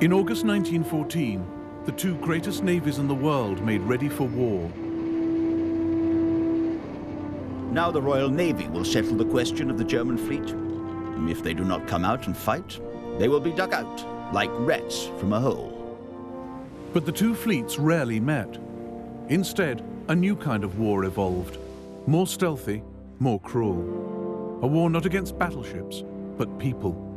In August 1914, the two greatest navies in the world made ready for war. Now the Royal Navy will settle the question of the German fleet. If they do not come out and fight, they will be dug out, like rats from a hole. But the two fleets rarely met. Instead, a new kind of war evolved. More stealthy, more cruel. A war not against battleships, but people.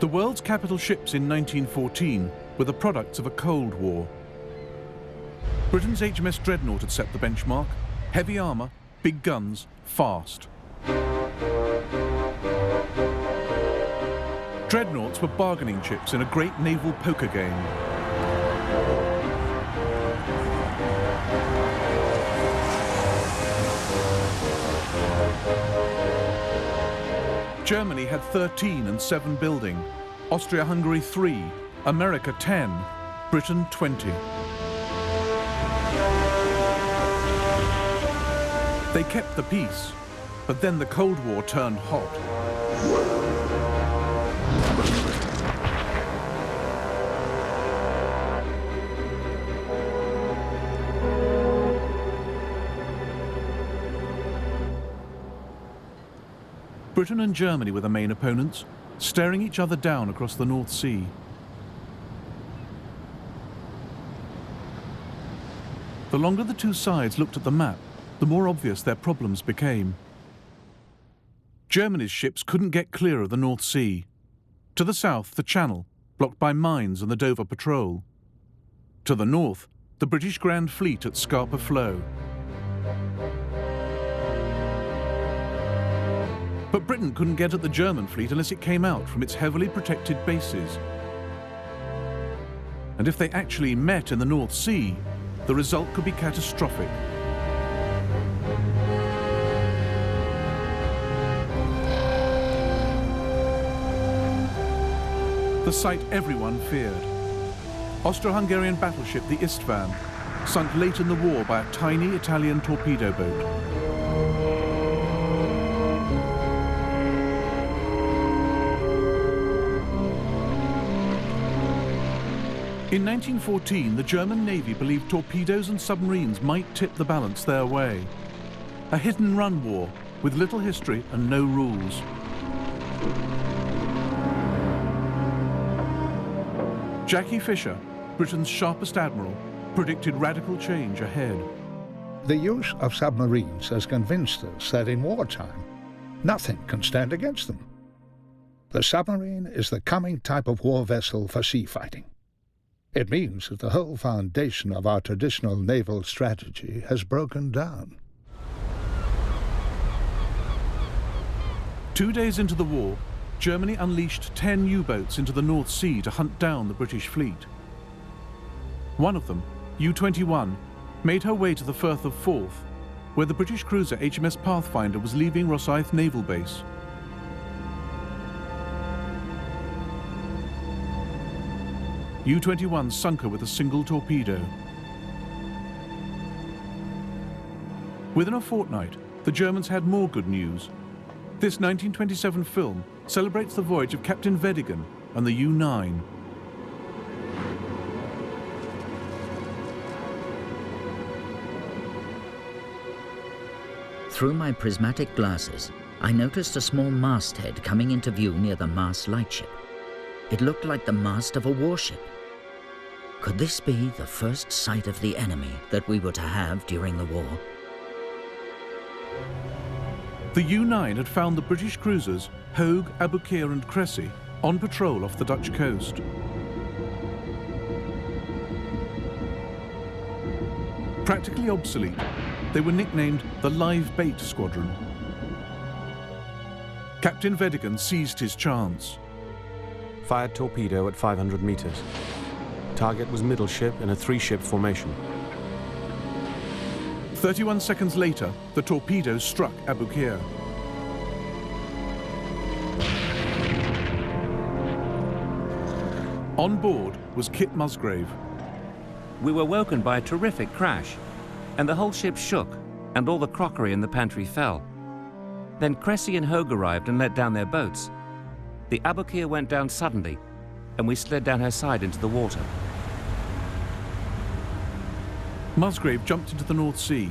The world's capital ships in 1914 were the products of a Cold War. Britain's HMS Dreadnought had set the benchmark. Heavy armour, big guns, fast. Dreadnoughts were bargaining chips in a great naval poker game. Germany had 13 and 7 building, Austria-Hungary 3, America 10, Britain 20. They kept the peace, but then the Cold War turned hot. Britain and Germany were the main opponents, staring each other down across the North Sea. The longer the two sides looked at the map, the more obvious their problems became. Germany's ships couldn't get clear of the North Sea. To the south, the Channel, blocked by mines and the Dover Patrol. To the north, the British Grand Fleet at Scapa Flow. But Britain couldn't get at the German fleet unless it came out from its heavily protected bases. And if they actually met in the North Sea, the result could be catastrophic. The sight everyone feared. Austro-Hungarian battleship the Istvan, sunk late in the war by a tiny Italian torpedo boat. In 1914, the German Navy believed torpedoes and submarines might tip the balance their way. A hit-and-run war with little history and no rules. Jackie Fisher, Britain's sharpest admiral, predicted radical change ahead. The use of submarines has convinced us that in wartime, nothing can stand against them. The submarine is the coming type of war vessel for sea fighting. It means that the whole foundation of our traditional naval strategy has broken down. 2 days into the war, Germany unleashed 10 U-boats into the North Sea to hunt down the British fleet. One of them, U-21, made her way to the Firth of Forth, where the British cruiser HMS Pathfinder was leaving Rosyth Naval Base. U-21 sunk her with a single torpedo. Within a fortnight, the Germans had more good news. This 1927 film celebrates the voyage of Captain Vedigan and the U-9. Through my prismatic glasses, I noticed a small masthead coming into view near the mast lightship. It looked like the mast of a warship. Could this be the first sight of the enemy that we were to have during the war? The U-9 had found the British cruisers Hogue, Aboukir and Cressy on patrol off the Dutch coast. Practically obsolete, they were nicknamed the Live Bait Squadron. Captain Vedigan seized his chance. Fired torpedo at 500 meters. Target was middle ship in a 3-ship formation. 31 seconds later, the torpedo struck Abu Qir. On board was Kit Musgrave. We were woken by a terrific crash, and the whole ship shook, and all the crockery in the pantry fell. Then Cressy and Hogue arrived and let down their boats. The Abu Qir went down suddenly, and we slid down her side into the water. Musgrave jumped into the North Sea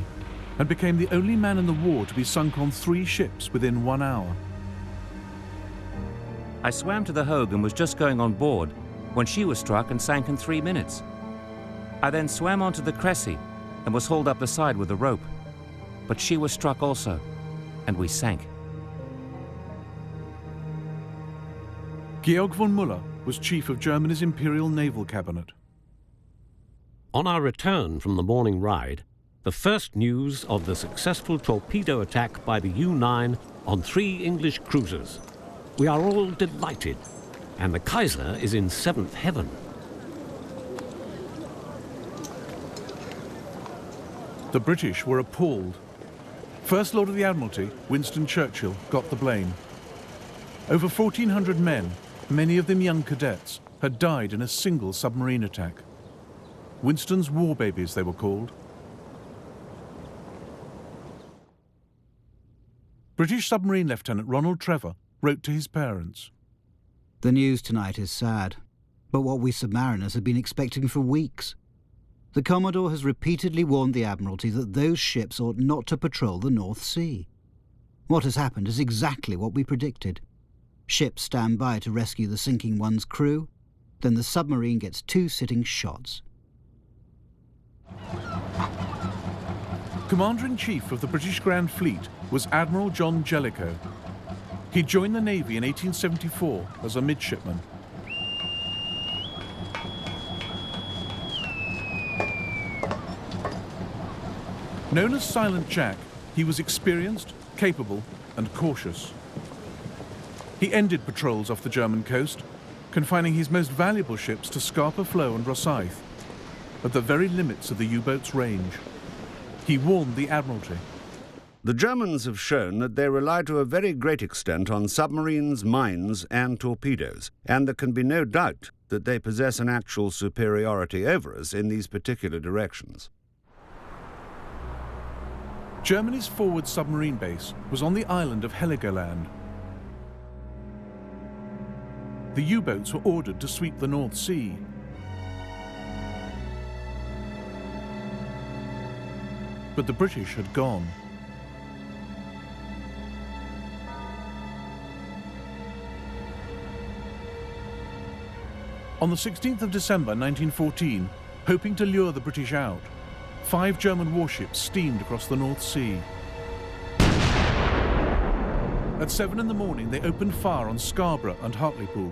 and became the only man in the war to be sunk on 3 ships within 1 hour. I swam to the Hogue and was just going on board when she was struck and sank in 3 minutes. I then swam onto the Cressy and was hauled up the side with a rope. But she was struck also, and we sank. Georg von Müller was chief of Germany's Imperial Naval Cabinet. On our return from the morning ride, the first news of the successful torpedo attack by the U-9 on 3 English cruisers. We are all delighted, and the Kaiser is in 7th heaven. The British were appalled. First Lord of the Admiralty, Winston Churchill, got the blame. Over 1,400 men, many of them young cadets, had died in a single submarine attack. Winston's war babies, they were called. British submarine Lieutenant Ronald Trevor wrote to his parents. The news tonight is sad, but what we submariners have been expecting for weeks. The Commodore has repeatedly warned the Admiralty that those ships ought not to patrol the North Sea. What has happened is exactly what we predicted. Ships stand by to rescue the sinking one's crew, then the submarine gets 2 sitting shots. Commander-in-Chief of the British Grand Fleet was Admiral John Jellicoe. He joined the Navy in 1874 as a midshipman. Known as Silent Jack, he was experienced, capable, and cautious. He ended patrols off the German coast, confining his most valuable ships to Scapa Flow and Rosyth, at the very limits of the U-boat's range. He warned the Admiralty. The Germans have shown that they rely to a very great extent on submarines, mines, and torpedoes, and there can be no doubt that they possess an actual superiority over us in these particular directions. Germany's forward submarine base was on the island of Heligoland. The U-boats were ordered to sweep the North Sea. But the British had gone. On the 16th of December 1914, hoping to lure the British out, 5 German warships steamed across the North Sea. At 7 in the morning, they opened fire on Scarborough and Hartlepool.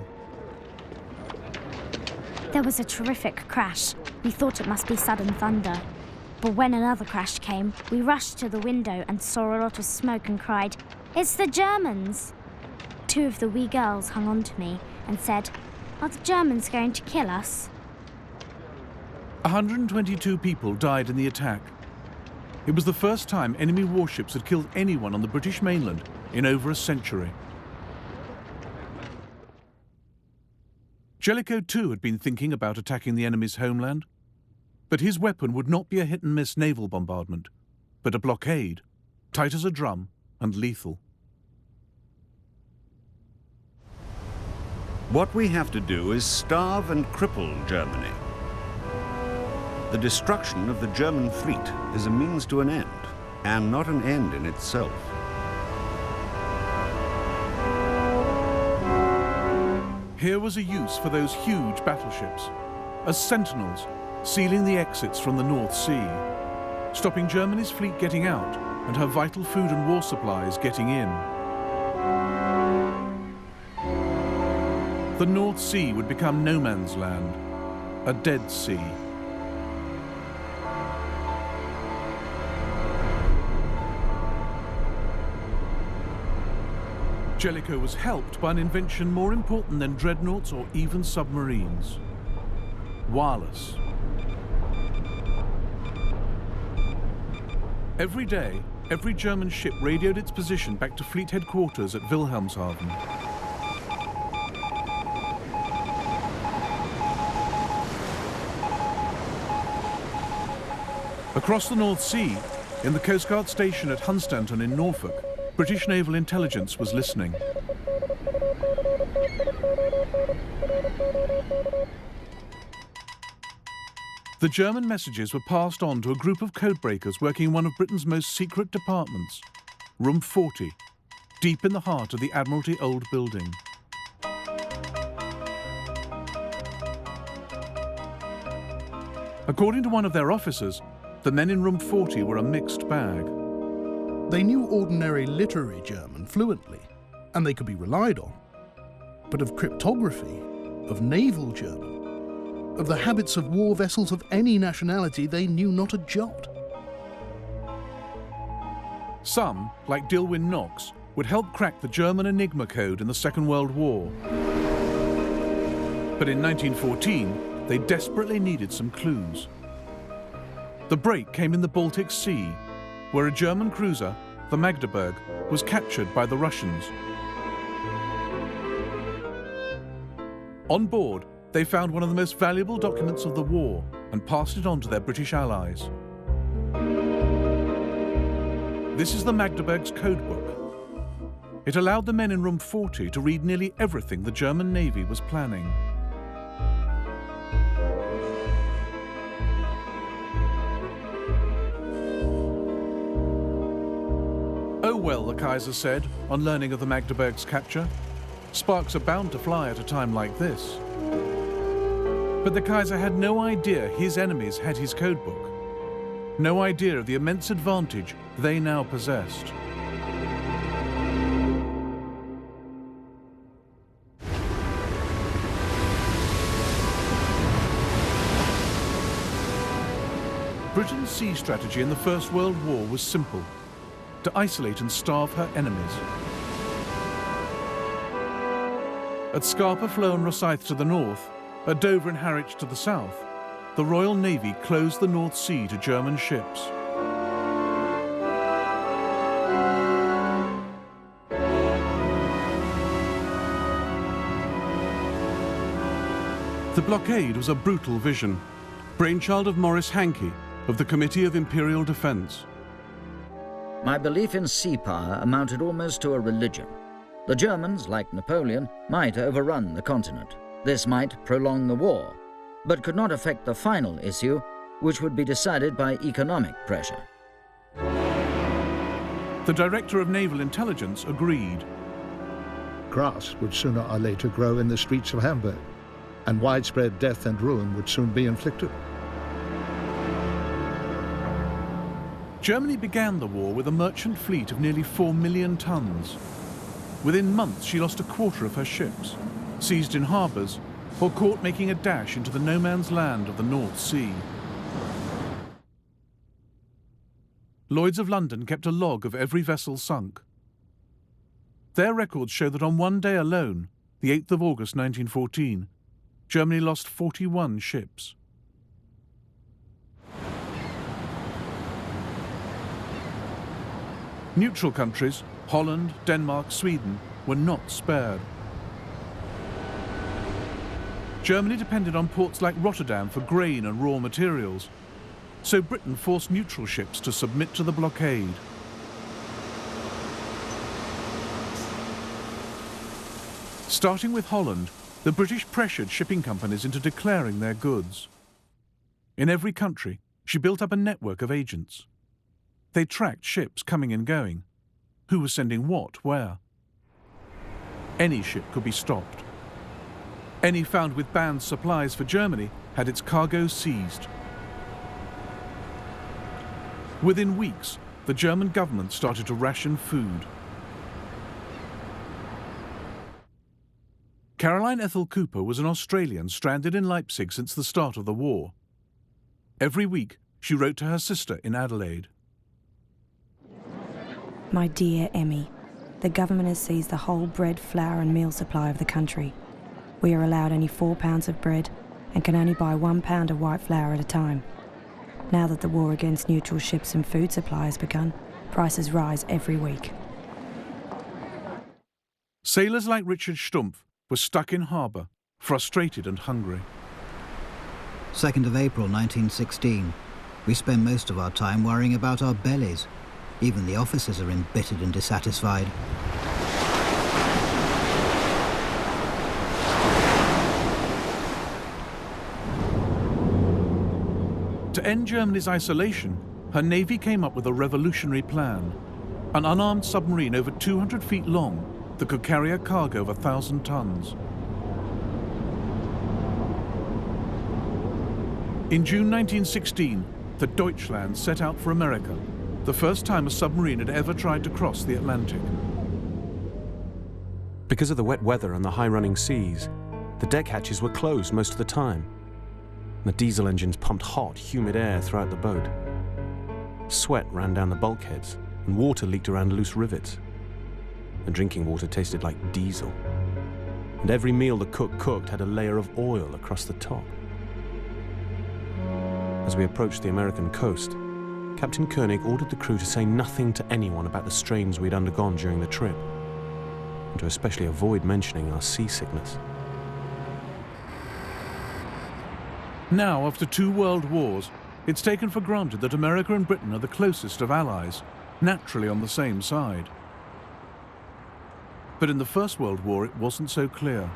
There was a terrific crash. We thought it must be sudden thunder. But when another crash came, we rushed to the window and saw a lot of smoke and cried, "It's the Germans!" 2 of the wee girls hung on to me and said, "Are the Germans going to kill us?" 122 people died in the attack. It was the first time enemy warships had killed anyone on the British mainland in over a century. Jellicoe too had been thinking about attacking the enemy's homeland, but his weapon would not be a hit-and-miss naval bombardment, but a blockade, tight as a drum and lethal. What we have to do is starve and cripple Germany. The destruction of the German fleet is a means to an end, and not an end in itself. Here was a use for those huge battleships, as sentinels sealing the exits from the North Sea, stopping Germany's fleet getting out and her vital food and war supplies getting in. The North Sea would become no man's land, a dead sea. Jellicoe was helped by an invention more important than dreadnoughts or even submarines: wireless. Every day, every German ship radioed its position back to fleet headquarters at Wilhelmshaven. Across the North Sea, in the Coast Guard station at Hunstanton in Norfolk, British naval intelligence was listening. The German messages were passed on to a group of codebreakers working in one of Britain's most secret departments, Room 40, deep in the heart of the Admiralty Old Building. According to one of their officers, the men in Room 40 were a mixed bag. They knew ordinary literary German fluently, and they could be relied on. But of cryptography, of naval German, of the habits of war vessels of any nationality, they knew not a jot. Some, like Dilwyn Knox, would help crack the German Enigma code in the Second World War. But in 1914, they desperately needed some clues. The break came in the Baltic Sea, where a German cruiser, the Magdeburg, was captured by the Russians. On board, they found one of the most valuable documents of the war and passed it on to their British allies. This is the Magdeburg's codebook. It allowed the men in Room 40 to read nearly everything the German Navy was planning. Oh well, the Kaiser said, on learning of the Magdeburg's capture. Sparks are bound to fly at a time like this. But the Kaiser had no idea his enemies had his codebook. No idea of the immense advantage they now possessed. Britain's sea strategy in the First World War was simple: to isolate and starve her enemies. At Scapa Flow and Rosyth to the north, at Dover and Harwich to the south, the Royal Navy closed the North Sea to German ships. The blockade was a brutal vision, brainchild of Maurice Hankey of the Committee of Imperial Defence. My belief in sea power amounted almost to a religion. The Germans, like Napoleon, might overrun the continent. This might prolong the war, but could not affect the final issue, which would be decided by economic pressure. The Director of Naval Intelligence agreed. Grass would sooner or later grow in the streets of Hamburg, and widespread death and ruin would soon be inflicted. Germany began the war with a merchant fleet of nearly 4 million tons. Within months, she lost a quarter of her ships, seized in harbours, or caught making a dash into the no-man's land of the North Sea. Lloyd's of London kept a log of every vessel sunk. Their records show that on one day alone, the 8th of August 1914, Germany lost 41 ships. Neutral countries, Holland, Denmark, Sweden, were not spared. Germany depended on ports like Rotterdam for grain and raw materials, so Britain forced neutral ships to submit to the blockade. Starting with Holland, the British pressured shipping companies into declaring their goods. In every country, she built up a network of agents. They tracked ships coming and going. Who was sending what, where? Any ship could be stopped. Any found with banned supplies for Germany had its cargo seized. Within weeks, the German government started to ration food. Caroline Ethel Cooper was an Australian stranded in Leipzig since the start of the war. Every week, she wrote to her sister in Adelaide. My dear Emmy, the government has seized the whole bread, flour and meal supply of the country. We are allowed only 4 pounds of bread and can only buy 1 pound of white flour at a time. Now that the war against neutral ships and food supply has begun, prices rise every week. Sailors like Richard Stumpf were stuck in harbour, frustrated and hungry. 2nd of April 1916. We spend most of our time worrying about our bellies. Even the officers are embittered and dissatisfied. To end Germany's isolation, her navy came up with a revolutionary plan. An unarmed submarine over 200 feet long that could carry a cargo of 1,000 tons. In June 1916, the Deutschland set out for America, the first time a submarine had ever tried to cross the Atlantic. Because of the wet weather and the high-running seas, the deck hatches were closed most of the time. The diesel engines pumped hot, humid air throughout the boat. Sweat ran down the bulkheads, and water leaked around loose rivets. The drinking water tasted like diesel, and every meal the cook cooked had a layer of oil across the top. As we approached the American coast, Captain Koenig ordered the crew to say nothing to anyone about the strains we'd undergone during the trip, and to especially avoid mentioning our seasickness. Now, after 2 world wars, it's taken for granted that America and Britain are the closest of allies, naturally on the same side. But in the First World War, it wasn't so clear.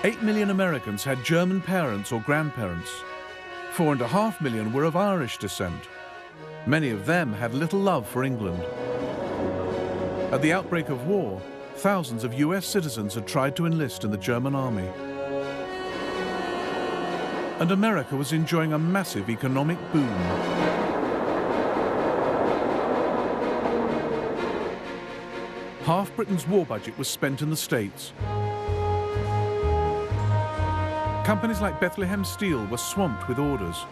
"8 million Americans had German parents or grandparents. 4.5 million were of Irish descent. Many of them had little love for England. At the outbreak of war, thousands of US citizens had tried to enlist in the German army. And America was enjoying a massive economic boom. Half Britain's war budget was spent in the States. Companies like Bethlehem Steel were swamped with orders.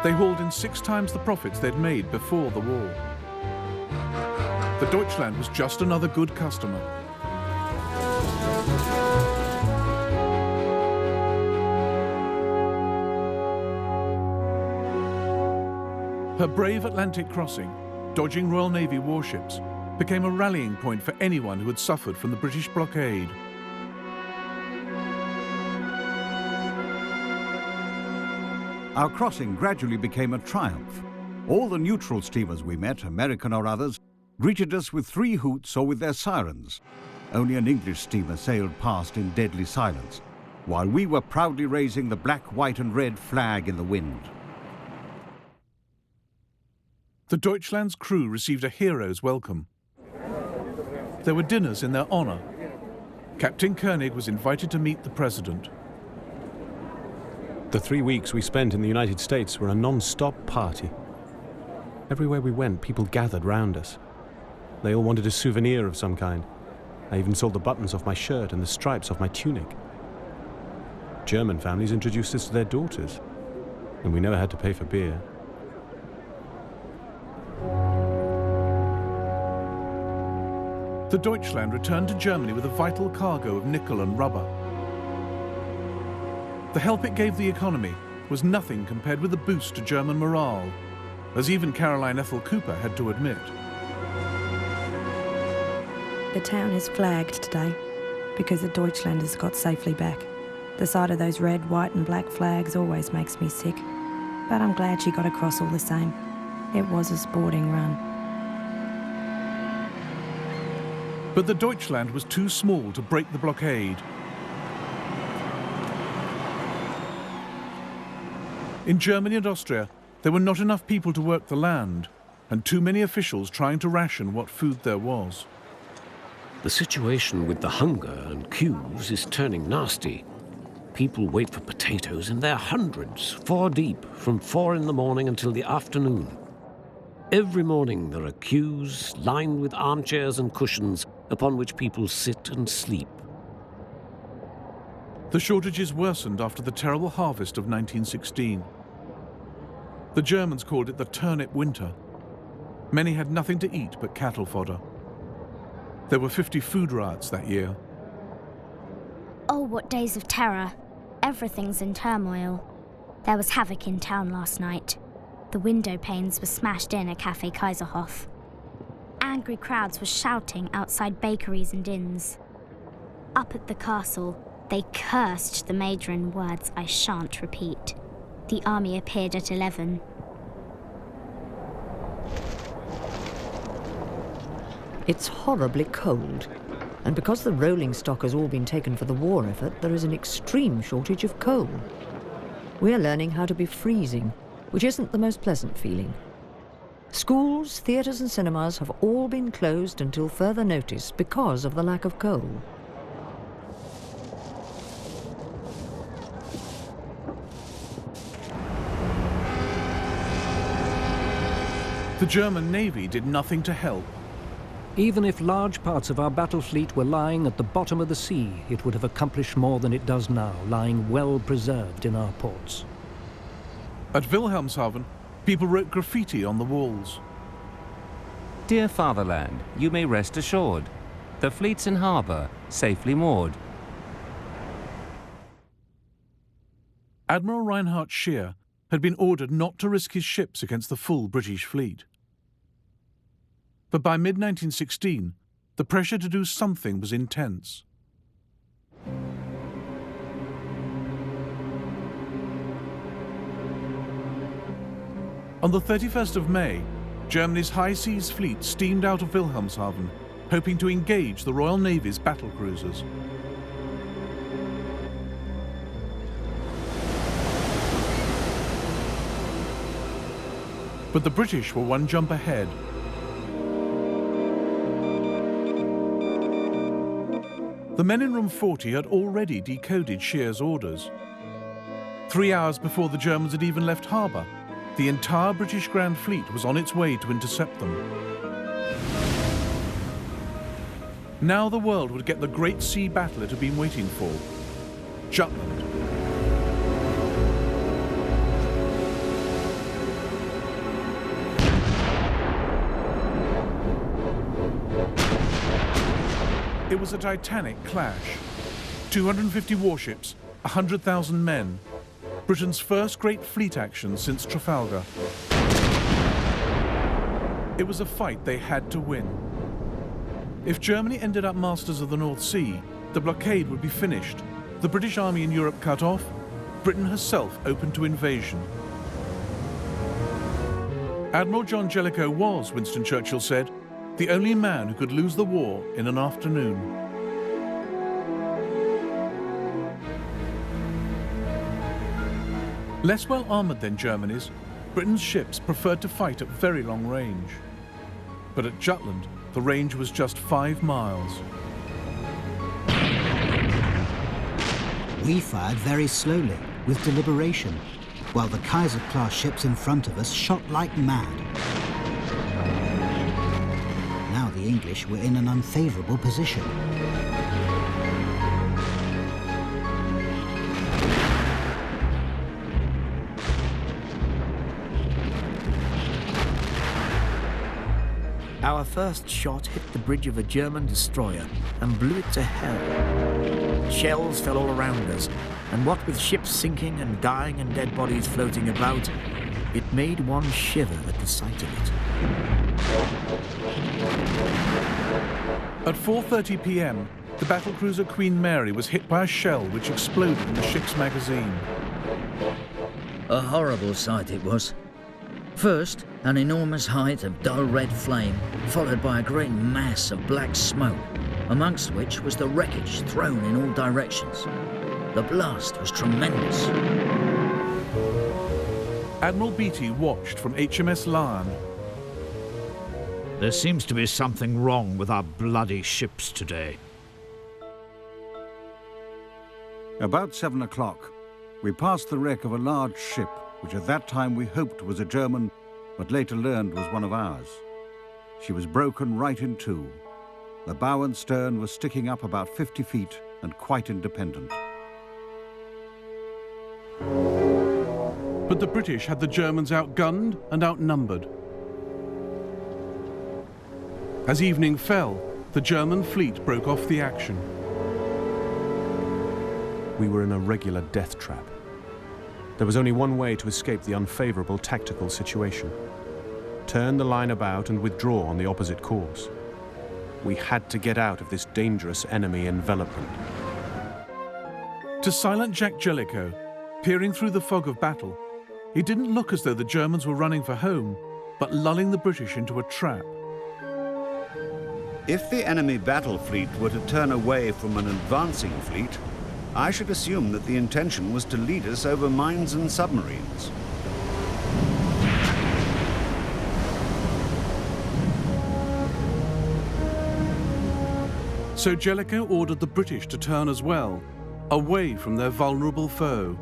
They hauled in 6 times the profits they'd made before the war. The Deutschland was just another good customer. Her brave Atlantic crossing, dodging Royal Navy warships, became a rallying point for anyone who had suffered from the British blockade. Our crossing gradually became a triumph. All the neutral steamers we met, American or others, greeted us with 3 hoots or with their sirens. Only an English steamer sailed past in deadly silence, while we were proudly raising the black, white and red flag in the wind. The Deutschland's crew received a hero's welcome. There were dinners in their honour. Captain Koenig was invited to meet the President. The 3 weeks we spent in the United States were a non-stop party. Everywhere we went, people gathered round us. They all wanted a souvenir of some kind. I even sold the buttons off my shirt and the stripes off my tunic. German families introduced us to their daughters, and we never had to pay for beer. The Deutschland returned to Germany with a vital cargo of nickel and rubber. The help it gave the economy was nothing compared with the boost to German morale, as even Caroline Ethel Cooper had to admit. The town is flagged today because the Deutschlanders got safely back. The sight of those red, white and black flags always makes me sick. But I'm glad she got across all the same. It was a sporting run. But the Deutschland was too small to break the blockade. In Germany and Austria, there were not enough people to work the land, and too many officials trying to ration what food there was. The situation with the hunger and queues is turning nasty. People wait for potatoes in their hundreds, 4 deep, from 4 in the morning until the afternoon. Every morning there are queues lined with armchairs and cushions upon which people sit and sleep. The shortages worsened after the terrible harvest of 1916. The Germans called it the turnip winter. Many had nothing to eat but cattle fodder. There were 50 food riots that year. Oh, what days of terror. Everything's in turmoil. There was havoc in town last night. The window panes were smashed in at Café Kaiserhof. Angry crowds were shouting outside bakeries and inns. Up at the castle, they cursed the Major in words I shan't repeat. The army appeared at 11. It's horribly cold, and because the rolling stock has all been taken for the war effort, there is an extreme shortage of coal. We're learning how to be freezing, which isn't the most pleasant feeling. Schools, theatres and cinemas have all been closed until further notice because of the lack of coal. The German Navy did nothing to help. Even if large parts of our battle fleet were lying at the bottom of the sea, it would have accomplished more than it does now, lying well preserved in our ports. At Wilhelmshaven, people wrote graffiti on the walls. Dear fatherland, you may rest assured. The fleet's in harbour, safely moored. Admiral Reinhard Scheer had been ordered not to risk his ships against the full British fleet. But by mid-1916, the pressure to do something was intense. On the 31st of May, Germany's high seas fleet steamed out of Wilhelmshaven, hoping to engage the Royal Navy's battle cruisers. But the British were one jump ahead. The men in room 40 had already decoded Scheer's orders. 3 hours before the Germans had even left harbour, the entire British Grand Fleet was on its way to intercept them. Now the world would get the great sea battle it had been waiting for, Jutland. It was a titanic clash. 250 warships, 100,000 men. Britain's first great fleet action since Trafalgar. It was a fight they had to win. If Germany ended up masters of the North Sea, the blockade would be finished, the British Army in Europe cut off, Britain herself open to invasion. Admiral John Jellicoe was, Winston Churchill said, the only man who could lose the war in an afternoon. Less well armoured than Germany's, Britain's ships preferred to fight at very long range. But at Jutland, the range was just 5 miles. We fired very slowly, with deliberation, while the Kaiser-class ships in front of us shot like mad. Now the English were in an unfavourable position. Our first shot hit the bridge of a German destroyer and blew it to hell. Shells fell all around us, and what with ships sinking and dying and dead bodies floating about, it made one shiver at the sight of it. At 4:30 p.m, the battlecruiser Queen Mary was hit by a shell which exploded in the ship's magazine. A horrible sight it was. First, an enormous height of dull red flame, followed by a great mass of black smoke, amongst which was the wreckage thrown in all directions. The blast was tremendous. Admiral Beatty watched from HMS Lion. There seems to be something wrong with our bloody ships today. About 7 o'clock, we passed the wreck of a large ship, which at that time we hoped was a German, but later learned was one of ours. She was broken right in two. The bow and stern were sticking up about 50 feet and quite independent. But But the British had the Germans outgunned and outnumbered. As evening fell, the German fleet broke off the action. We were in a regular death trap. There was only one way to escape the unfavorable tactical situation. Turn the line about and withdraw on the opposite course. We had to get out of this dangerous enemy envelopment. To silent Jack Jellicoe, peering through the fog of battle, it didn't look as though the Germans were running for home, but lulling the British into a trap. If the enemy battle fleet were to turn away from an advancing fleet, I should assume that the intention was to lead us over mines and submarines. So Jellicoe ordered the British to turn as well, away from their vulnerable foe.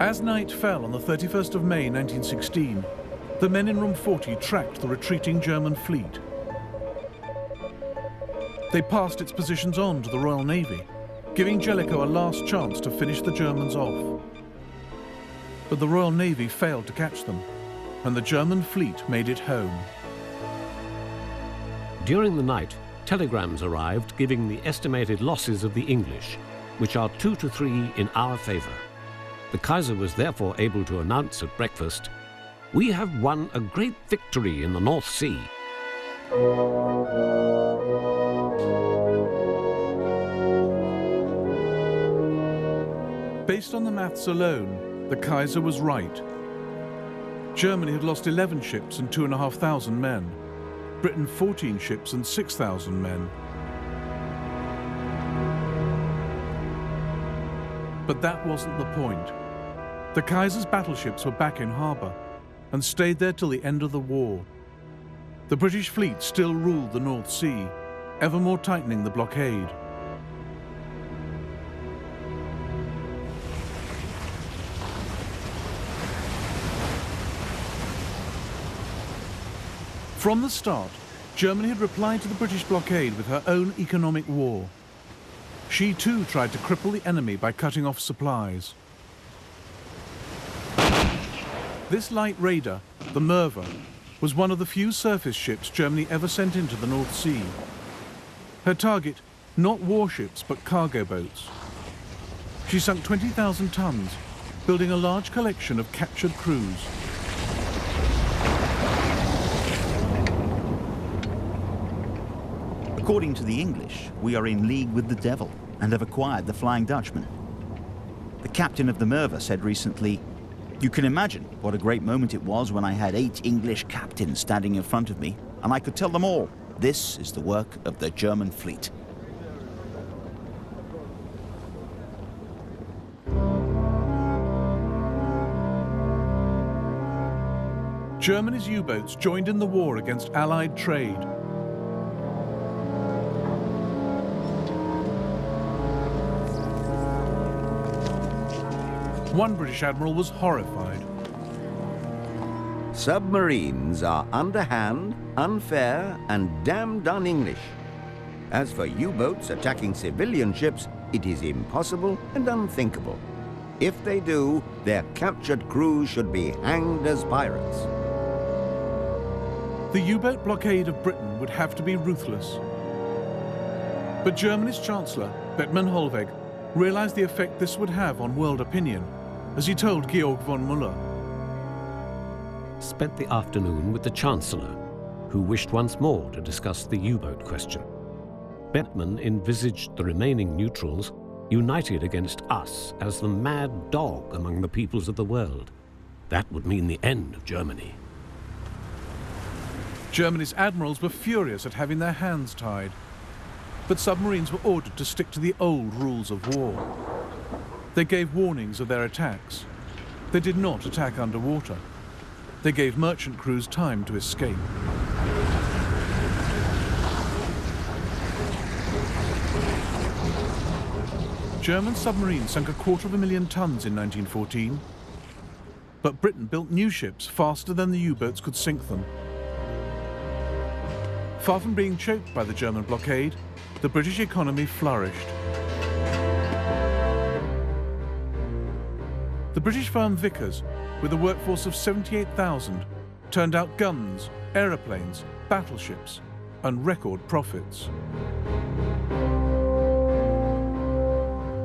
As night fell on the 31st of May 1916, the men in Room 40 tracked the retreating German fleet. They passed its positions on to the Royal Navy, giving Jellicoe a last chance to finish the Germans off. But the Royal Navy failed to catch them, and the German fleet made it home. During the night, telegrams arrived giving the estimated losses of the English, which are 2 to 3 in our favour. The Kaiser was therefore able to announce at breakfast, "We have won a great victory in the North Sea." Based on the maths alone, the Kaiser was right. Germany had lost 11 ships and 2,500 men. Britain 14 ships and 6,000 men. But that wasn't the point. The Kaiser's battleships were back in harbour and stayed there till the end of the war. The British fleet still ruled the North Sea, ever more tightening the blockade. From the start, Germany had replied to the British blockade with her own economic war. She too tried to cripple the enemy by cutting off supplies. This light raider, the Merva, was one of the few surface ships Germany ever sent into the North Sea. Her target, not warships but cargo boats. She sunk 20,000 tons, building a large collection of captured crews. According to the English, we are in league with the devil and have acquired the Flying Dutchman. The captain of the Merva said recently, "You can imagine what a great moment it was when I had 8 English captains standing in front of me, and I could tell them all, this is the work of the German fleet." Germany's U-boats joined in the war against Allied trade. One British admiral was horrified. Submarines are underhand, unfair, and damned un-English. As for U-boats attacking civilian ships, it is impossible and unthinkable. If they do, their captured crews should be hanged as pirates. The U-boat blockade of Britain would have to be ruthless. But Germany's Chancellor, Bethmann Hollweg, realized the effect this would have on world opinion, as he told Georg von Müller. Spent the afternoon with the Chancellor, who wished once more to discuss the U-boat question. Bethmann envisaged the remaining neutrals united against us as the mad dog among the peoples of the world. That would mean the end of Germany. Germany's admirals were furious at having their hands tied, but submarines were ordered to stick to the old rules of war. They gave warnings of their attacks. They did not attack underwater. They gave merchant crews time to escape. German submarines sunk 250,000 tons in 1914. But Britain built new ships faster than the U-boats could sink them. Far from being choked by the German blockade, the British economy flourished. The British firm Vickers, with a workforce of 78,000, turned out guns, aeroplanes, battleships, and record profits.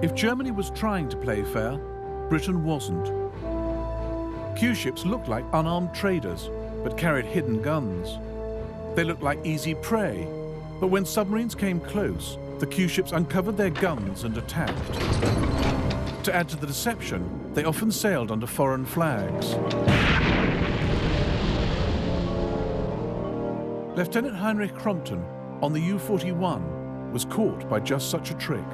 If Germany was trying to play fair, Britain wasn't. Q-ships looked like unarmed traders, but carried hidden guns. They looked like easy prey, but when submarines came close, the Q-ships uncovered their guns and attacked. To add to the deception, they often sailed under foreign flags. Lieutenant Heinrich Crompton on the U-41 was caught by just such a trick.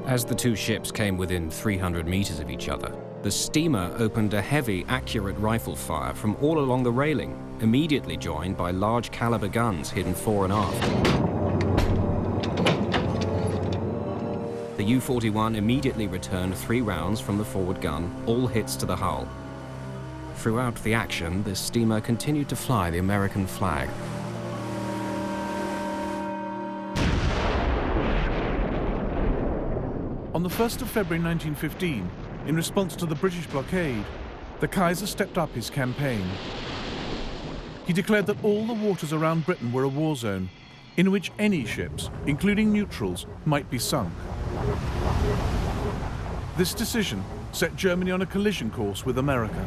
As the two ships came within 300 meters of each other, the steamer opened a heavy, accurate rifle fire from all along the railing, immediately joined by large caliber guns hidden fore and aft. The U-41 immediately returned 3 rounds from the forward gun, all hits to the hull. Throughout the action, the steamer continued to fly the American flag. On the 1st of February 1915, in response to the British blockade, the Kaiser stepped up his campaign. He declared that all the waters around Britain were a war zone, in which any ships, including neutrals, might be sunk. This decision set Germany on a collision course with America.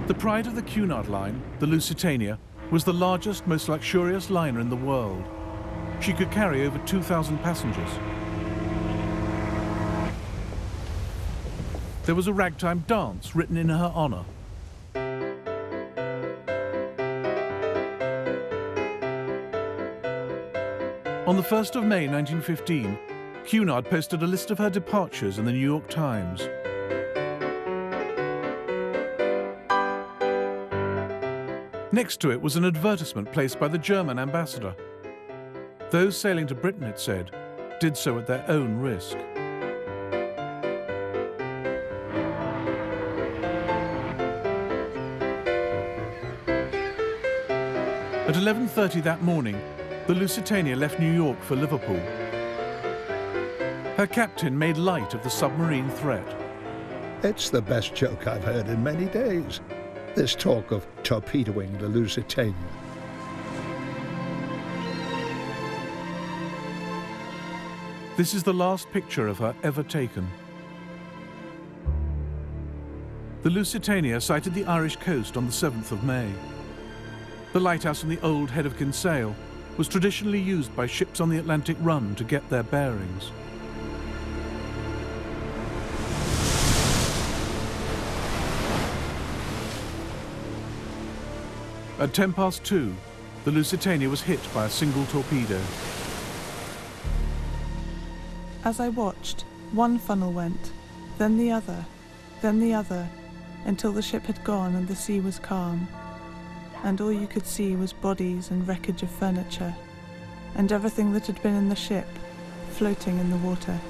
The pride of the Cunard Line, the Lusitania, was the largest, most luxurious liner in the world. She could carry over 2,000 passengers. There was a ragtime dance written in her honor. On the 1st of May 1915, Cunard posted a list of her departures in the New York Times. Next to it was an advertisement placed by the German ambassador. Those sailing to Britain, it said, did so at their own risk. At 11:30 that morning, the Lusitania left New York for Liverpool. Her captain made light of the submarine threat. It's the best joke I've heard in many days. This talk of torpedoing the Lusitania. This is the last picture of her ever taken. The Lusitania sighted the Irish coast on the 7th of May. The lighthouse on the old Head of Kinsale was traditionally used by ships on the Atlantic Run to get their bearings. At 2:10, the Lusitania was hit by a single torpedo. As I watched, one funnel went, then the other, until the ship had gone and the sea was calm. And all you could see was bodies and wreckage of furniture, and everything that had been in the ship, floating in the water.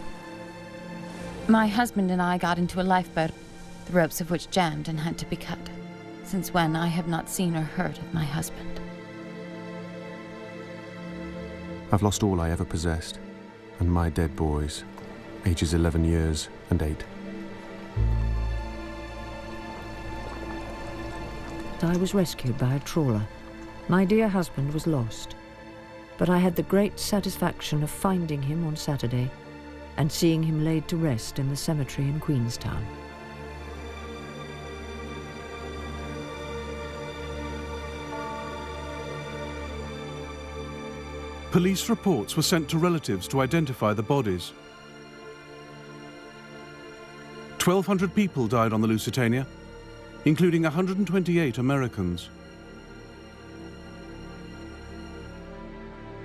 My husband and I got into a lifeboat, the ropes of which jammed and had to be cut. Since when I have not seen or heard of my husband. I've lost all I ever possessed, and my dead boys, ages 11 years and 8. I was rescued by a trawler. My dear husband was lost, but I had the great satisfaction of finding him on Saturday and seeing him laid to rest in the cemetery in Queenstown. Police reports were sent to relatives to identify the bodies. 1,200 people died on the Lusitania, including 128 Americans.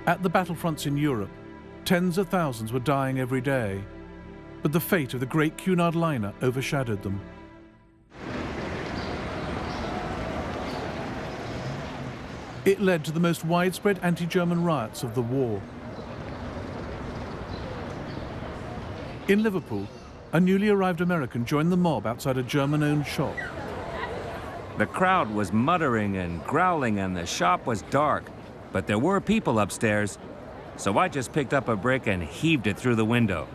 At the battlefronts in Europe, tens of thousands were dying every day, but the fate of the great Cunard liner overshadowed them. It led to the most widespread anti-German riots of the war. In Liverpool, a newly arrived American joined the mob outside a German-owned shop. The crowd was muttering and growling and the shop was dark. but there were people upstairs, so I just picked up a brick and heaved it through the window.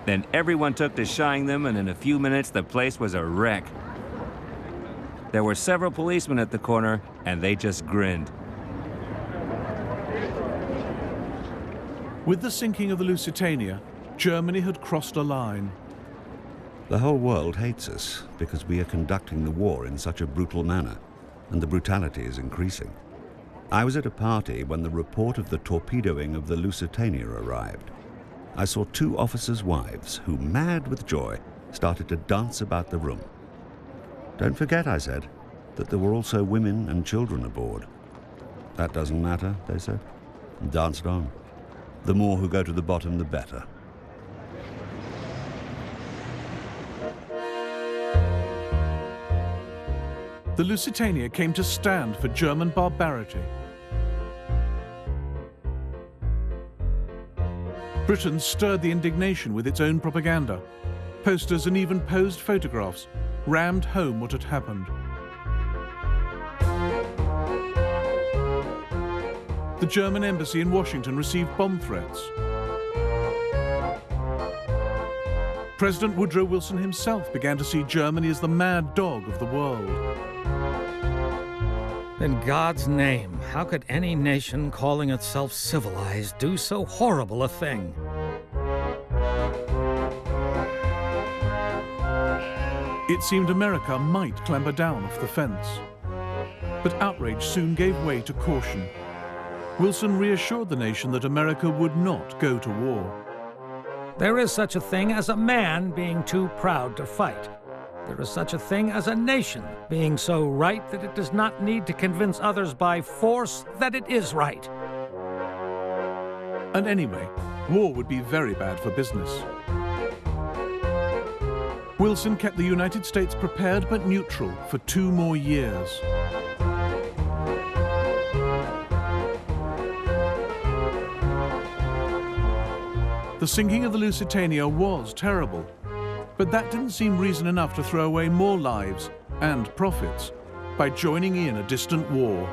Then everyone took to shying them, and in a few minutes the place was a wreck. There were several policemen at the corner, and they just grinned. With the sinking of the Lusitania, Germany had crossed a line. The whole world hates us because we are conducting the war in such a brutal manner, and the brutality is increasing. I was at a party when the report of the torpedoing of the Lusitania arrived. I saw 2 officers' wives who, mad with joy, started to dance about the room. "Don't forget," I said, "that there were also women and children aboard." "That doesn't matter," they said, and danced on. The more who go to the bottom, the better. The Lusitania came to stand for German barbarity. Britain stirred the indignation with its own propaganda. Posters and even posed photographs rammed home what had happened. The German embassy in Washington received bomb threats. President Woodrow Wilson himself began to see Germany as the mad dog of the world. In God's name, how could any nation calling itself civilized do so horrible a thing? It seemed America might clamber down off the fence. But outrage soon gave way to caution. Wilson reassured the nation that America would not go to war. There is such a thing as a man being too proud to fight. There is such a thing as a nation being so right that it does not need to convince others by force that it is right. And anyway, war would be very bad for business. Wilson kept the United States prepared but neutral for 2 more years. The sinking of the Lusitania was terrible, but that didn't seem reason enough to throw away more lives and profits by joining in a distant war.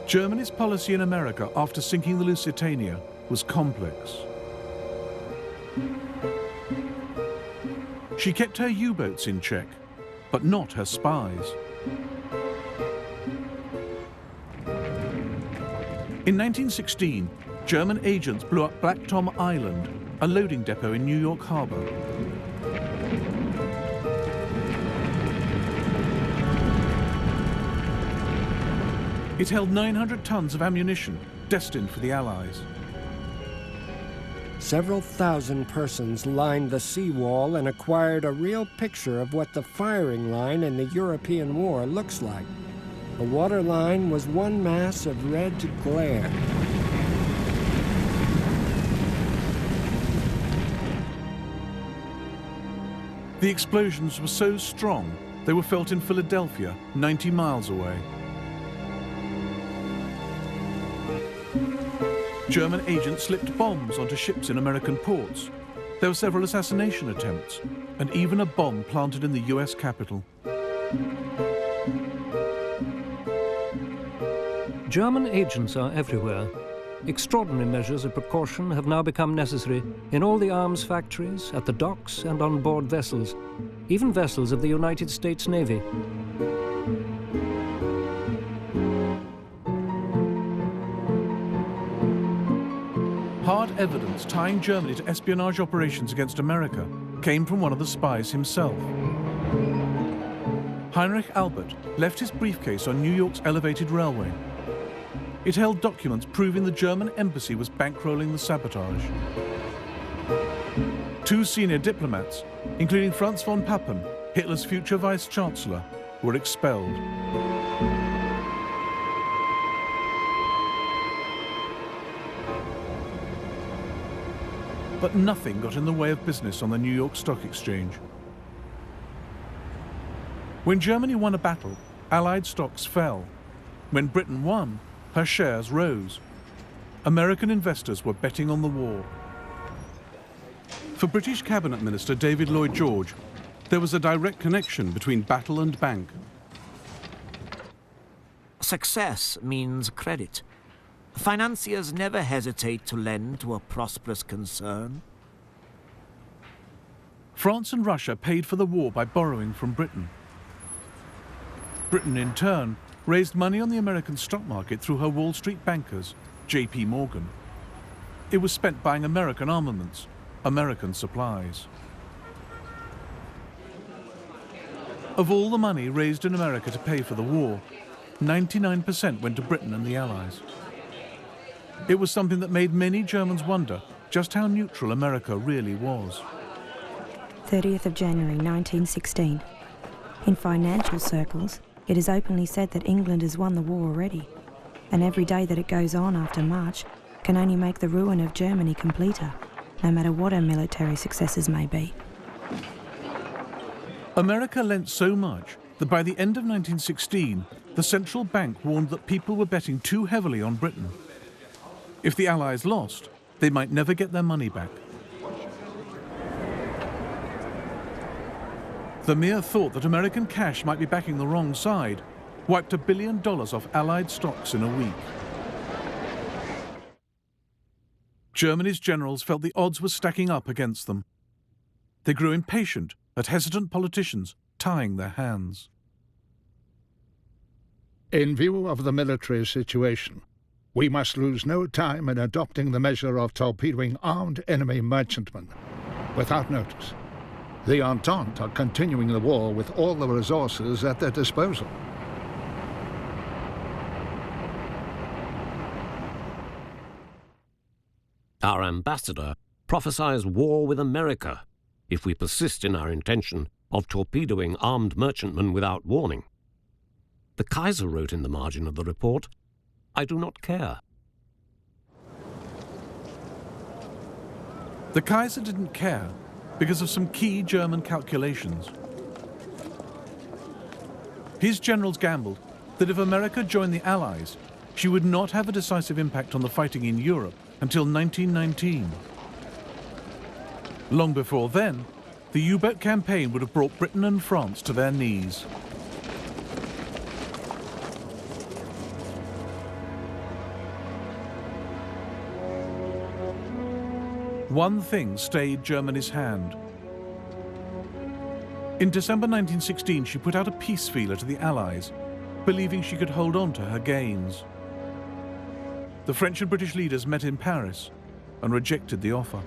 Germany's policy in America after sinking the Lusitania was complex. She kept her U-boats in check, but not her spies. In 1916, German agents blew up Black Tom Island, a loading depot in New York Harbor. It held 900 tons of ammunition, destined for the Allies. Several thousand persons lined the seawall and acquired a real picture of what the firing line in the European war looks like. The water line was one mass of red glare. The explosions were so strong, they were felt in Philadelphia, 90 miles away. German agents slipped bombs onto ships in American ports. There were several assassination attempts, and even a bomb planted in the US Capitol. German agents are everywhere. Extraordinary measures of precaution have now become necessary in all the arms factories, at the docks and on board vessels, even vessels of the United States Navy. Hard evidence tying Germany to espionage operations against America came from one of the spies himself. Heinrich Albert left his briefcase on New York's elevated railway. It held documents proving the German embassy was bankrolling the sabotage. 2 senior diplomats, including Franz von Papen, Hitler's future vice-chancellor, were expelled. But nothing got in the way of business on the New York Stock Exchange. When Germany won a battle, Allied stocks fell. When Britain won, her shares rose. American investors were betting on the war. For British Cabinet Minister David Lloyd George, There was a direct connection between battle and bank. Success means credit. Financiers never hesitate to lend to a prosperous concern. France and Russia paid for the war by borrowing from Britain. Britain, in turn, raised money on the American stock market through her Wall Street bankers, J.P. Morgan. It was spent buying American armaments, American supplies. Of all the money raised in America to pay for the war, 99% went to Britain and the Allies. It was something that made many Germans wonder just how neutral America really was. 30th of January 1916. In financial circles, it is openly said that England has won the war already, and every day that it goes on after March can only make the ruin of Germany completer, no matter what her military successes may be. America lent so much that by the end of 1916, the central bank warned that people were betting too heavily on Britain. If the Allies lost, they might never get their money back. The mere thought that American cash might be backing the wrong side wiped $1 billion off Allied stocks in a week. Germany's generals felt the odds were stacking up against them. They grew impatient at hesitant politicians tying their hands. In view of the military situation, we must lose no time in adopting the measure of torpedoing armed enemy merchantmen without notice. The Entente are continuing the war with all the resources at their disposal. Our ambassador prophesies war with America if we persist in our intention of torpedoing armed merchantmen without warning. The Kaiser wrote in the margin of the report, "I do not care." The Kaiser didn't care because of some key German calculations. His generals gambled that if America joined the Allies, she would not have a decisive impact on the fighting in Europe until 1919. Long before then, the U-boat campaign would have brought Britain and France to their knees. One thing stayed Germany's hand. In December 1916, she put out a peace feeler to the Allies, believing she could hold on to her gains. The French and British leaders met in Paris and rejected the offer.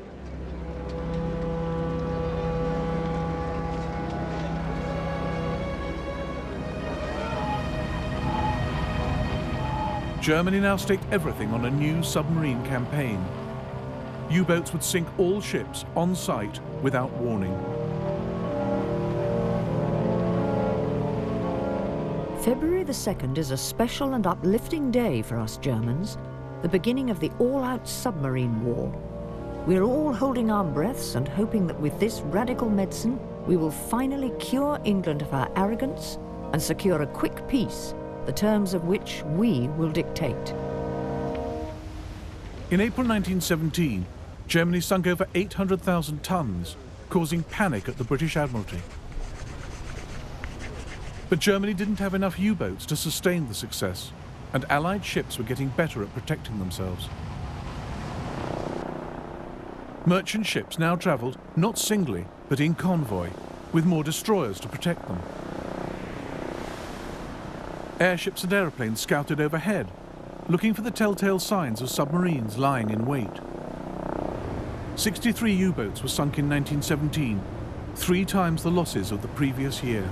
Germany now staked everything on a new submarine campaign. U-boats would sink all ships on sight without warning. February the 2nd is a special and uplifting day for us Germans, the beginning of the all-out submarine war. We're all holding our breaths and hoping that with this radical medicine, we will finally cure England of our arrogance and secure a quick peace, the terms of which we will dictate. In April 1917, Germany sunk over 800,000 tons, causing panic at the British Admiralty. But Germany didn't have enough U-boats to sustain the success, and Allied ships were getting better at protecting themselves. Merchant ships now travelled not singly, but in convoy, with more destroyers to protect them. Airships and aeroplanes scouted overhead, looking for the telltale signs of submarines lying in wait. 63 U-boats were sunk in 1917, 3 times the losses of the previous year.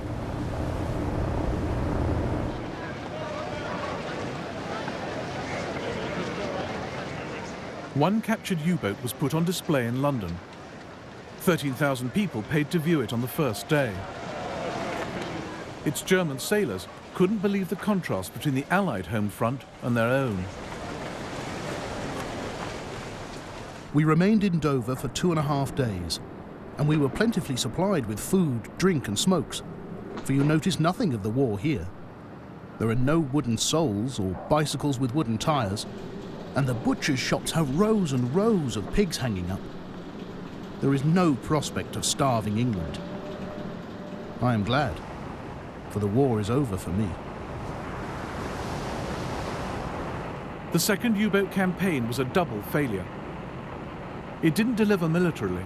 One captured U-boat was put on display in London. 13,000 people paid to view it on the first day. Its German sailors couldn't believe the contrast between the Allied home front and their own. We remained in Dover for 2.5 days, and we were plentifully supplied with food, drink and smokes, for you notice nothing of the war here. There are no wooden soles or bicycles with wooden tyres, and the butchers' shops have rows and rows of pigs hanging up. There is no prospect of starving England. I am glad, for the war is over for me. The second U-boat campaign was a double failure. It didn't deliver militarily.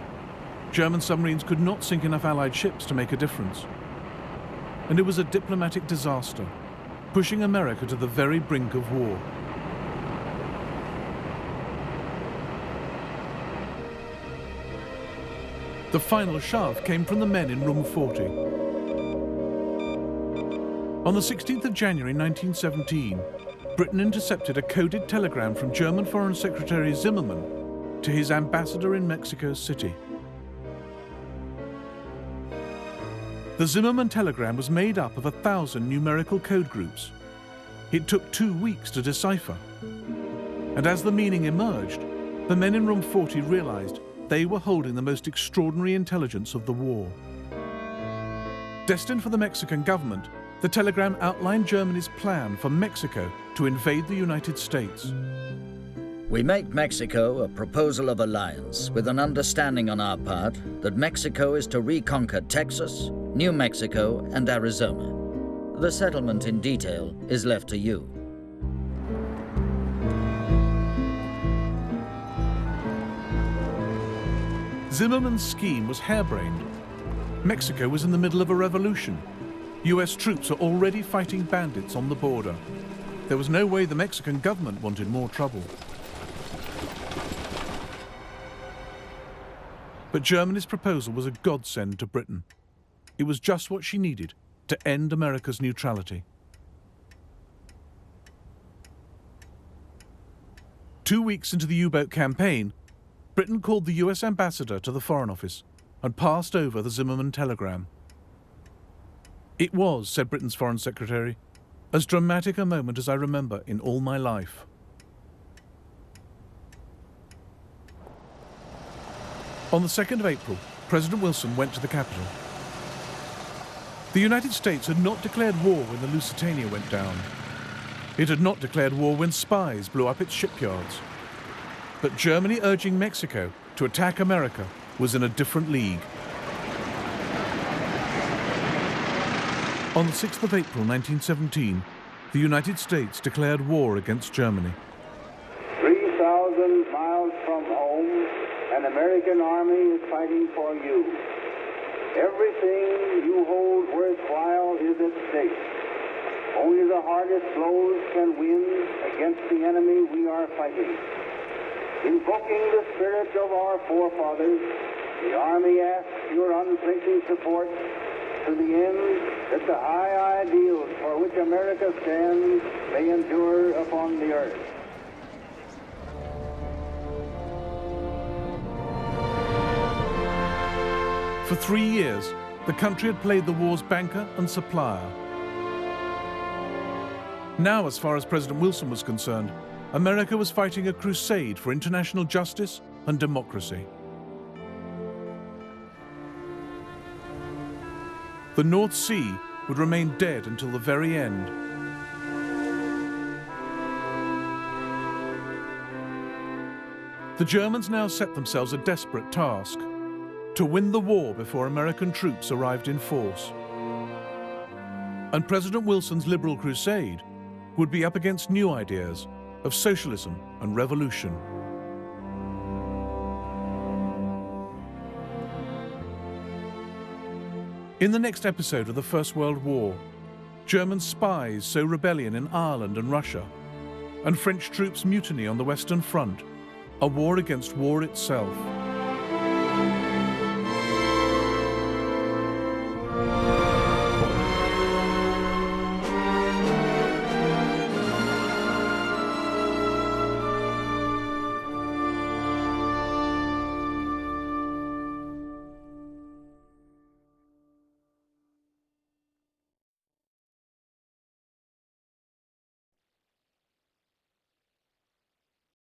German submarines could not sink enough Allied ships to make a difference. And it was a diplomatic disaster, pushing America to the very brink of war. The final shove came from the men in room 40. On the 16th of January 1917, Britain intercepted a coded telegram from German Foreign Secretary Zimmermann to his ambassador in Mexico City. The Zimmermann telegram was made up of 1,000 numerical code groups. It took 2 weeks to decipher. And as the meaning emerged, the men in room 40 realized they were holding the most extraordinary intelligence of the war. Destined for the Mexican government, the telegram outlined Germany's plan for Mexico to invade the United States. We make Mexico a proposal of alliance with an understanding on our part that Mexico is to reconquer Texas, New Mexico, and Arizona. The settlement in detail is left to you. Zimmermann's scheme was harebrained. Mexico was in the middle of a revolution. US troops are already fighting bandits on the border. There was no way the Mexican government wanted more trouble. But Germany's proposal was a godsend to Britain. It was just what she needed to end America's neutrality. 2 weeks into the U-boat campaign, Britain called the US ambassador to the Foreign Office and passed over the Zimmermann telegram. It was, said Britain's Foreign Secretary, as dramatic a moment as I remember in all my life. On the 2nd of April, President Wilson went to the capital. The United States had not declared war when the Lusitania went down. It had not declared war when spies blew up its shipyards. But Germany urging Mexico to attack America was in a different league. On the 6th of April 1917, the United States declared war against Germany. 3,000 miles from home, an American army is fighting for you. Everything you hold worthwhile is at stake. Only the hardest blows can win against the enemy we are fighting. Invoking the spirit of our forefathers, the Army asks your unflinching support to the end that the high ideals for which America stands may endure upon the earth. For 3 years, the country had played the war's banker and supplier. Now, as far as President Wilson was concerned, America was fighting a crusade for international justice and democracy. The North Sea would remain dead until the very end. The Germans now set themselves a desperate task: to win the war before American troops arrived in force. And President Wilson's liberal crusade would be up against new ideas of socialism and revolution. In the next episode of the First World War, German spies sow rebellion in Ireland and Russia, and French troops mutiny on the Western Front, a war against war itself.